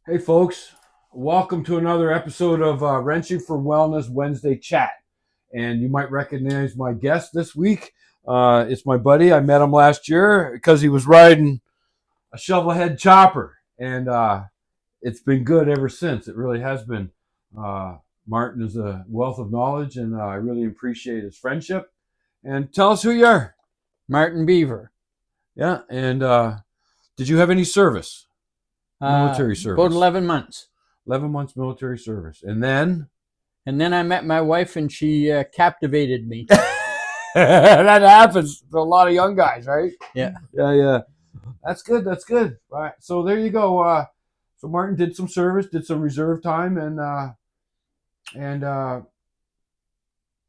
Hey, folks, welcome to another episode of Wrenching for Wellness Wednesday Chat. And you might recognize my guest this week. It's my buddy. I met him last year because he was riding a shovelhead chopper. And it's been good ever since. It really has been. Martin is a wealth of knowledge, and I really appreciate his friendship. And tell us who you are. Martin Beaver. Yeah, and did you have any service? Military service. About 11 months. 11 months military service. And then I met my wife, and she captivated me. that happens to a lot of young guys, right? Yeah. Yeah. That's good. All right. So there you go. So Martin did some service, did some reserve time, and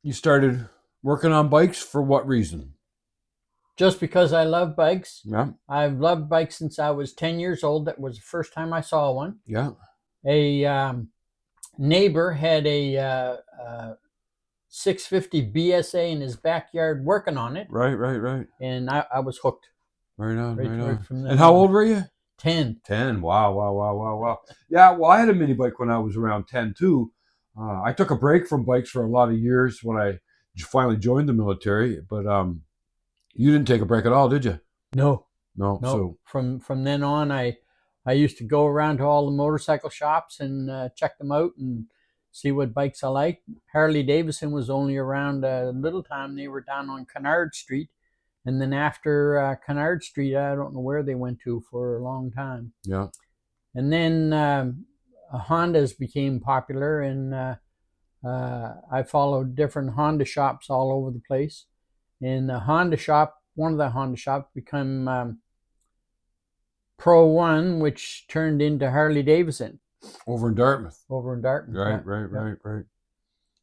you started working on bikes for what reason? Just because I love bikes. Yeah. I've loved bikes since I was 10 years old. That was the first time I saw one. Yeah. A neighbor had a 650 BSA in his backyard working on it. Right. And I was hooked. Right on. From and how old were you? 10. 10. Wow. Yeah, well, I had a mini bike when I was around 10 too. I took a break from bikes for a lot of years when I finally joined the military, but you didn't take a break at all, did you? No. So From then on, I used to go around to all the motorcycle shops and check them out and see what bikes I liked. Harley Davidson was only around a little time. They were down on Kennard Street. And then after Kennard Street, I don't know where they went to for a long time. Yeah. And then Hondas became popular, and I followed different Honda shops all over the place. And the Honda shop, one of the Honda shops, became Pro One, which turned into Harley Davidson. Over in Dartmouth. Right.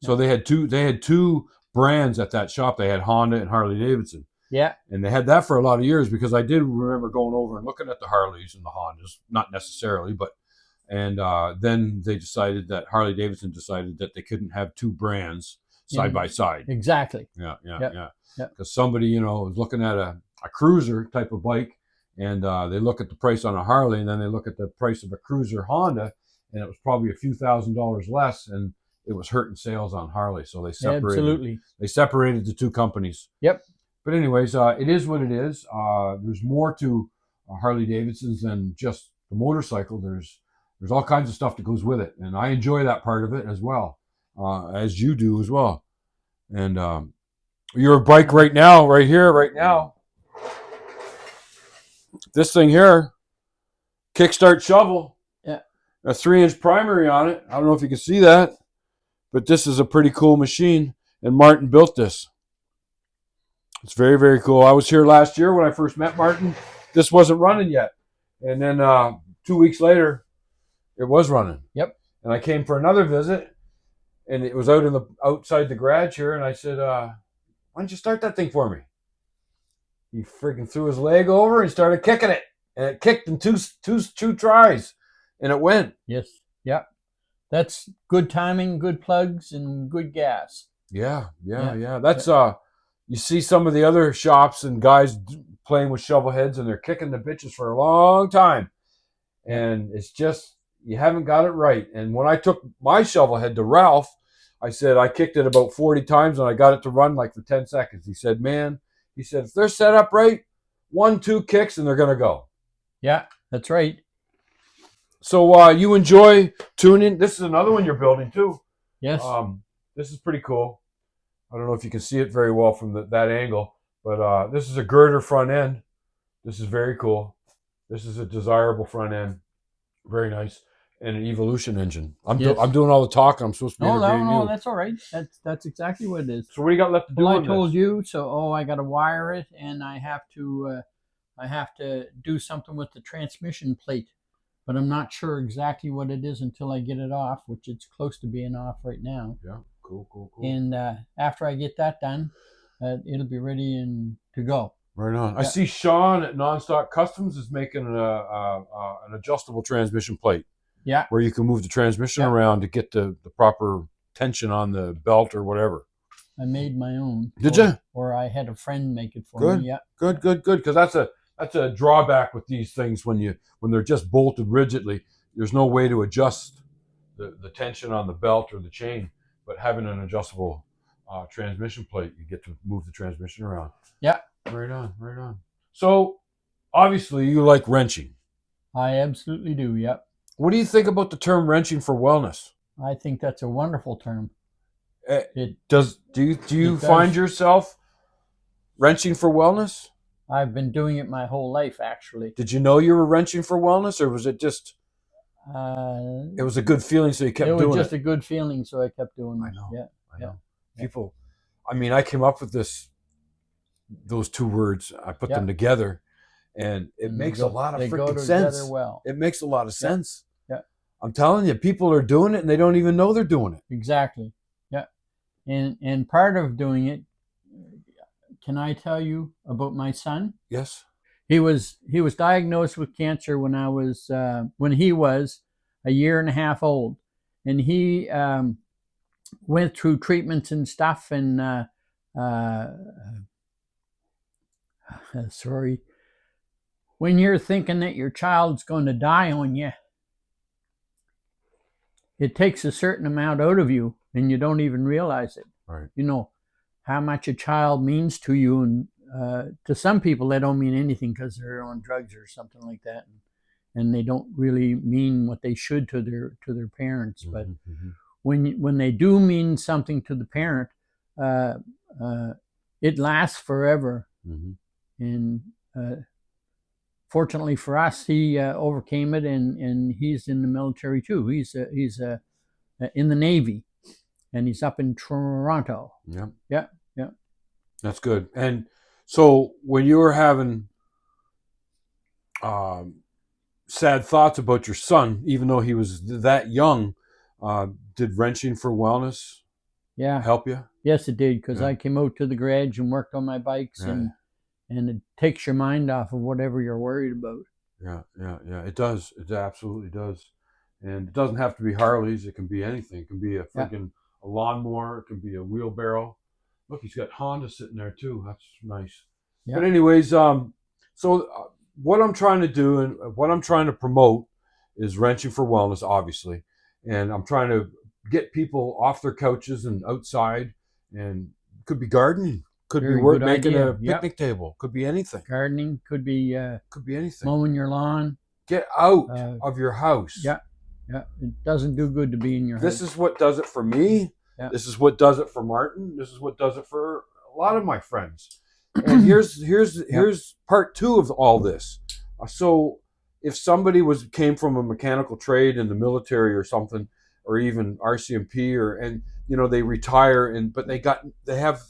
So they had two brands at that shop. They had Honda and Harley Davidson. Yeah. And they had that for a lot of years because I did remember going over and looking at the Harleys and the Hondas, not necessarily, but and then they decided that Harley Davidson decided that they couldn't have two brands side by side. Exactly. Yeah. Because somebody, was looking at a cruiser type of bike, and they look at the price on a Harley, and then they look at the price of a cruiser Honda, and it was probably a few $1,000s less, and it was hurting sales on Harley. So they separated. Absolutely. They separated the two companies. Yep. But anyways, it is what it is. There's more to Harley Davidsons than just the motorcycle. There's all kinds of stuff that goes with it, and I enjoy that part of it as well, as you do as well. And your bike right now, this thing here, Kickstart Shovel, yeah, a 3-inch primary on it. I don't know if you can see that, but this is a pretty cool machine, and Martin built this. It's very, very cool. I was here last year when I first met Martin. This wasn't running yet. And then 2 weeks later, it was running. Yep. And I came for another visit, and it was outside the garage here, and I said, why don't you start that thing for me? He freaking threw his leg over and started kicking it. And it kicked in two tries, and it went. Yes. Yep. That's good timing, good plugs, and good gas. Yeah. That's you see some of the other shops and guys playing with shovel heads, and they're kicking the bitches for a long time. And it's just, you haven't got it right. And when I took my shovel head to Ralph, I said I kicked it about 40 times and I got it to run like for 10 seconds. He said, if they're set up right, 1-2 kicks and they're going to go. Yeah, that's right. So you enjoy tuning. This is another one you're building too. Yes. This is pretty cool. I don't know if you can see it very well from that angle, but this is a girder front end. This is very cool. This is a desirable front end. Very nice. And an Evolution engine. I'm doing all the talking. I'm supposed to be interviewing you. No, that's all right. That's exactly what it is. So what do you got left to do? Well, I told you. So, I got to wire it, and I have to do something with the transmission plate, but I'm not sure exactly what it is until I get it off, which it's close to being off right now. Yeah. Cool. And after I get that done, it'll be ready and to go. Right on. Yeah. I see Sean at Nonstock Customs is making an adjustable transmission plate. Yeah. Where you can move the transmission around to get the proper tension on the belt or whatever. I made my own. Did you? Or I had a friend make it for me. Yeah. Good. Because that's a drawback with these things when they're just bolted rigidly. there's no way to adjust the tension on the belt or the chain, but having an adjustable transmission plate, you get to move the transmission around. Yeah. Right on, right on. So obviously you like wrenching. I absolutely do. Yep. What do you think about the term wrenching for wellness? I think that's a wonderful term. Do you it find does. yourself wrenching for wellness? I've been doing it my whole life, actually. Did you know you were wrenching for wellness, or was it just It it was a good feeling, so you kept doing it? was just a good feeling, so I kept doing it. I know. Yeah. I know. Yeah. People, I mean, I came up with those two words. I put them together, and it makes a lot of freaking sense. Well. It makes a lot of sense. Yeah. I'm telling you, people are doing it, and they don't even know they're doing it. Exactly. Yeah. And part of doing it, can I tell you about my son? Yes. He was diagnosed with cancer when he was a year and a half old, and he went through treatments and stuff. And sorry, when you're thinking that your child's going to die on you, it takes a certain amount out of you, and you don't even realize it. Right. You know how much a child means to you, and to some people they don't mean anything because they're on drugs or something like that, and they don't really mean what they should to their parents. Mm-hmm. But when they do mean something to the parent, it lasts forever. Mm-hmm. And fortunately for us, he overcame it, and he's in the military too. He's in the Navy, and he's up in Toronto. Yeah. Yeah. That's good. And so when you were having sad thoughts about your son, even though he was that young, did wrenching for wellness help you? Yes, it did, because I came out to the garage and worked on my bikes, and it takes your mind off of whatever you're worried about. Yeah. It does. It absolutely does. And it doesn't have to be Harleys. It can be anything. It can be a freaking a lawnmower. It can be a wheelbarrow. Look, he's got Honda sitting there too. That's nice. Yeah. But anyways, so what I'm trying to do and what I'm trying to promote is wrenching for wellness, obviously. And I'm trying to get people off their couches and outside, and could be gardening, could be making a picnic table, could be anything. Gardening could be anything. Mowing your lawn. Get out of your house. Yeah. It doesn't do good to be in your house. This is what does it for me. Yeah. This is what does it for Martin. This is what does it for a lot of my friends. And here's part two of all this. So if somebody came from a mechanical trade in the military or something, or even RCMP, and they retire, but they have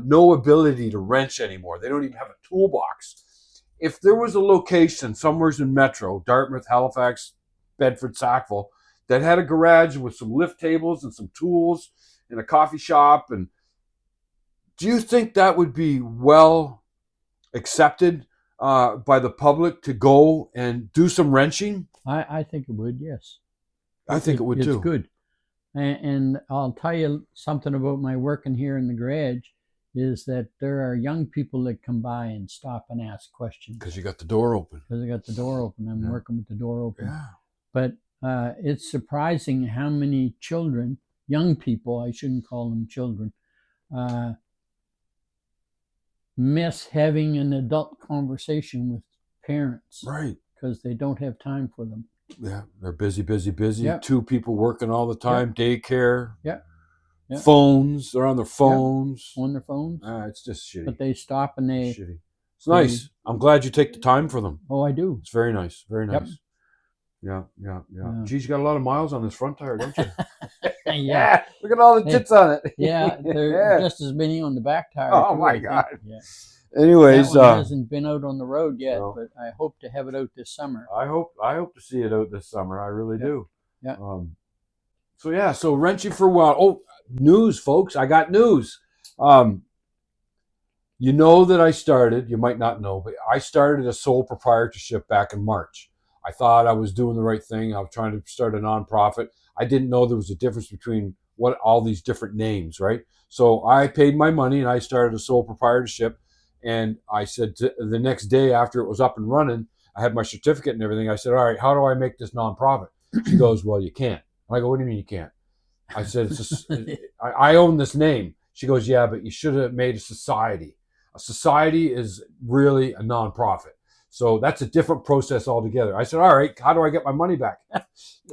no ability to wrench anymore. They don't even have a toolbox. If there was a location somewhere in Metro, Dartmouth, Halifax, Bedford, Sackville, that had a garage with some lift tables and some tools and a coffee shop, and do you think that would be well accepted by the public to go and do some wrenching? I think it would, yes. I think it would too. It's good. And I'll tell you something about my working here in the garage, is that there are young people that come by and stop and ask questions. Because you got the door open. Because I got the door open. I'm working with the door open. Yeah. But it's surprising how many children, young people, I shouldn't call them children, miss having an adult conversation with parents. Right. Because they don't have time for them. Yeah, they're busy. Yep. 2 people working all the time, daycare. Yeah. Phones, they're on their phones. On their phones. It's just shitty. But they stop and they... Shitty. It's nice. I'm glad you take the time for them. Oh, I do. It's very nice. Very nice. Yep. Yeah. Geez, you got a lot of miles on this front tire, don't you? Yeah. Look at all the tits on it. Yeah, there are just as many on the back tire. Oh, my God. Yeah. Anyways, that one hasn't been out on the road yet, no. but I hope to have it out this summer. I hope to see it out this summer. I really do. Yeah. So wrenching for well. Oh, news, folks! I got news. You know that I started. You might not know, but I started a sole proprietorship back in March. I thought I was doing the right thing. I was trying to start a nonprofit. I didn't know there was a difference between all these different names, right? So I paid my money and I started a sole proprietorship. And I said the next day after it was up and running, I had my certificate and everything. I said, all right, how do I make this nonprofit? She goes, well, you can't. I go, what do you mean you can't? I said, I own this name. She goes, yeah, but you should have made a society. A society is really a nonprofit. So that's a different process altogether. I said, all right, how do I get my money back?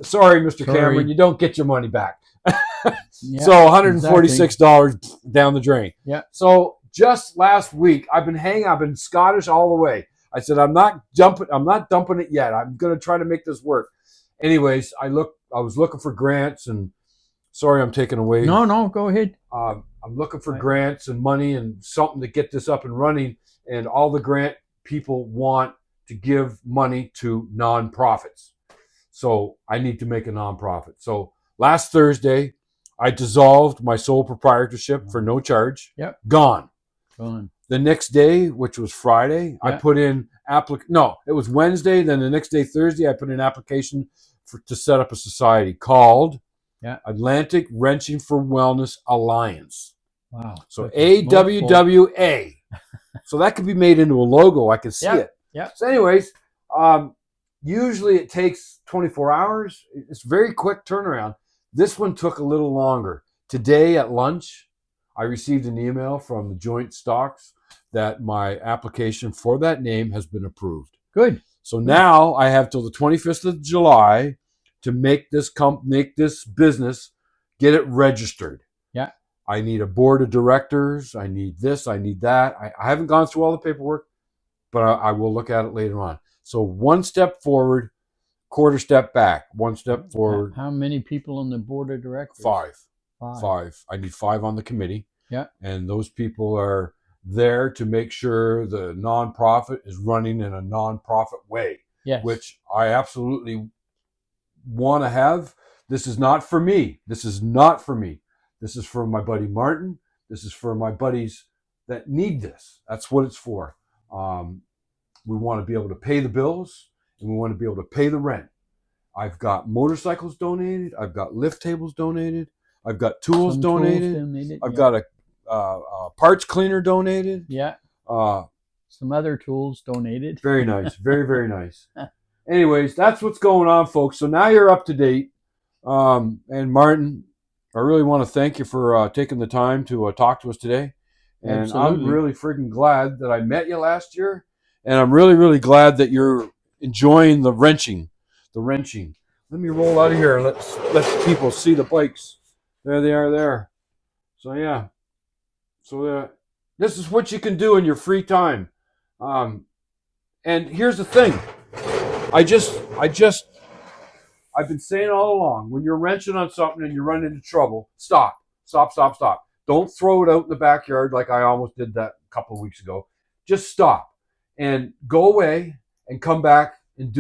Sorry, Mr. Cameron, you don't get your money back. Yeah, so $146 down the drain. Yeah. So just last week, I've been Scottish all the way. I said, I'm not dumping it yet. I'm going to try to make this work. Anyways, I was looking for grants, and sorry, I'm taking away. No, go ahead. I'm looking for grants and money and something to get this up and running. And all the grant people want to give money to nonprofits. So I need to make a nonprofit. So last Thursday, I dissolved my sole proprietorship for no charge. Yep. Gone. Gone. The next day, which was Friday, I put in it was Wednesday. Then the next day, Thursday, I put in an application to set up a society called Atlantic Wrenching for Wellness Alliance. Wow. So AWWA. So that could be made into a logo. I can see it. Yeah. So anyways, usually it takes 24 hours. It's very quick turnaround. This one took a little longer. Today at lunch, I received an email from the Joint Stocks that my application for that name has been approved. Good. So now I have till the 25th of July to make this business, get it registered. Yeah. I need a board of directors. I need this. I need that. I haven't gone through all the paperwork, but I will look at it later on. So one step forward, quarter step back. One step forward. How many people on the board of directors? Five. I need 5 on the committee. Yeah. And those people are there to make sure the nonprofit is running in a nonprofit way. Yes. Which I absolutely want to have. This is not for me. This is for my buddy Martin. This is for my buddies that need this. That's what it's for. We want to be able to pay the bills, and we want to be able to pay the rent. I've got motorcycles donated. I've got lift tables donated. I've got tools donated. I've got a parts cleaner donated. Yeah. Some other tools donated. Very nice. Very, very nice. Anyways, that's what's going on, folks. So now you're up to date. And Martin, I really want to thank you for taking the time to talk to us today. And Absolutely. I'm really freaking glad that I met you last year. And I'm really, really glad that you're enjoying the wrenching. Let me roll out of here and let people see the bikes. There they are there. So yeah. So this is what you can do in your free time. And here's the thing. I've been saying all along, when you're wrenching on something and you run into trouble, stop. Don't throw it out in the backyard like I almost did that a couple of weeks ago. Just stop and go away and come back and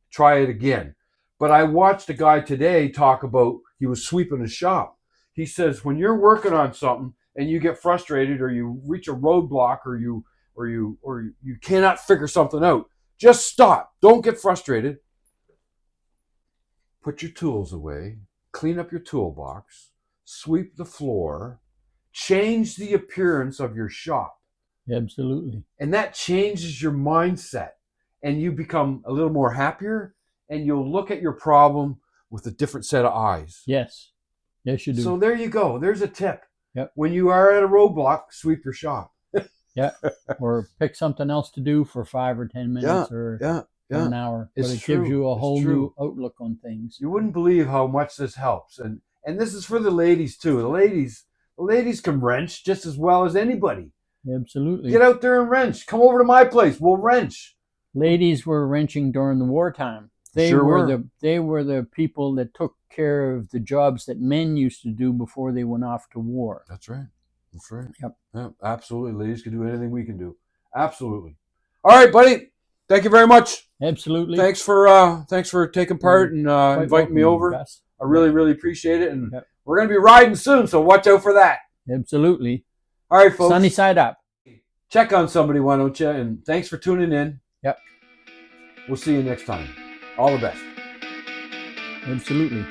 try it again. But I watched a guy today talk about, he was sweeping his shop. He says, when you're working on something and you get frustrated or you reach a roadblock or you cannot figure something out, just stop. Don't get frustrated. Put your tools away, clean up your toolbox, sweep the floor, change the appearance of your shop. Absolutely. And that changes your mindset, and you become a little more happier, and you'll look at your problem with a different set of eyes. Yes, you do. So there you go. There's a tip. Yep. When you are at a roadblock, sweep your shop. Yeah. Or pick something else to do for 5 or 10 minutes or an hour. But it gives you a whole new outlook on things. You wouldn't believe how much this helps. And this is for the ladies too. The ladies can wrench just as well as anybody. Absolutely. Get out there and wrench. Come over to my place. We'll wrench. Ladies were wrenching during the wartime. They were the people that took care of the jobs that men used to do before they went off to war. That's right. Yep. Yeah, absolutely. Ladies can do anything we can do. Absolutely. All right, buddy. Thank you very much. Absolutely. Thanks for taking part and inviting me over. Gus. I really, really appreciate it. And we're going to be riding soon, so watch out for that. Absolutely. All right, folks. Sunny side up. Check on somebody, why don't you? And thanks for tuning in. Yep. We'll see you next time. All the best. Absolutely.